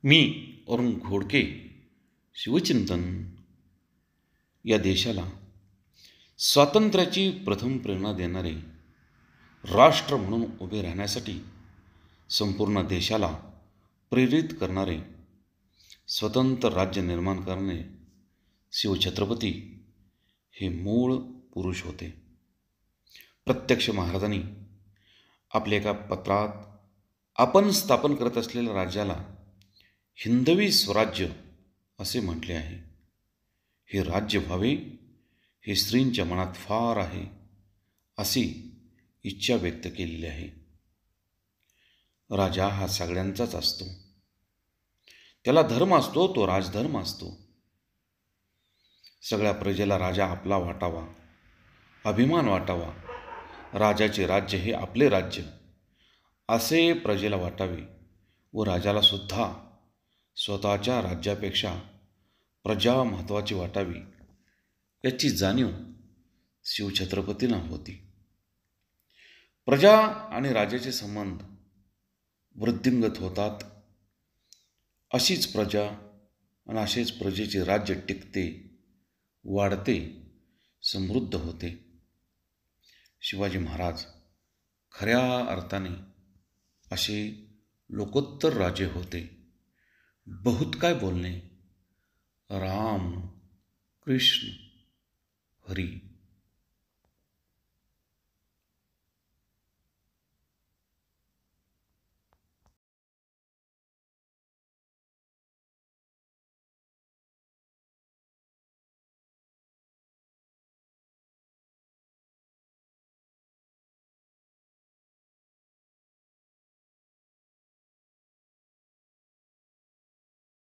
मी अरुण घोडके शिवचिंतन या देशाला स्वातंत्र्याची प्रथम प्रेरणा देणारे राष्ट्र म्हणून उभे राहण्यासाठी संपूर्ण देशाला प्रेरित करणारे स्वतंत्र राज्य निर्माण करणे शिवछत्रपती हे मूळ पुरुष होते. प्रत्यक्ष महाराजांनी आपल्या एका पत्रात आपण स्थापन करत असलेल्या राज्याला हिंदवी स्वराज्य असे म्हटले आहे. हे राज्य व्हावे हे स्त्रींच्या मनात फार आहे अशी इच्छा व्यक्त केलेली आहे. राजा हा सगळ्यांचाच असतो. त्याला धर्म असतो, तो राजधर्म असतो. सगळ्या प्रजेला राजा आपला वाटावा, अभिमान वाटावा. राजाचे राज्य हे आपले राज्य असे प्रजेला वाटावे व राजाला सुद्धा स्वतःच्या राज्यापेक्षा प्रजा महत्त्वाची वाटावी याची जाणीव शिवछत्रपतींना होती. प्रजा आणि राजाचे संबंध वृद्धिंगत होतात. अशीच प्रजा आणि असेच प्रजेचे राज्य टिकते, वाढते, समृद्ध होते. शिवाजी महाराज खऱ्या अर्थाने असे लोकोत्तर राजे होते. बहुत काय बोलणे. राम, कृष्ण, हरी.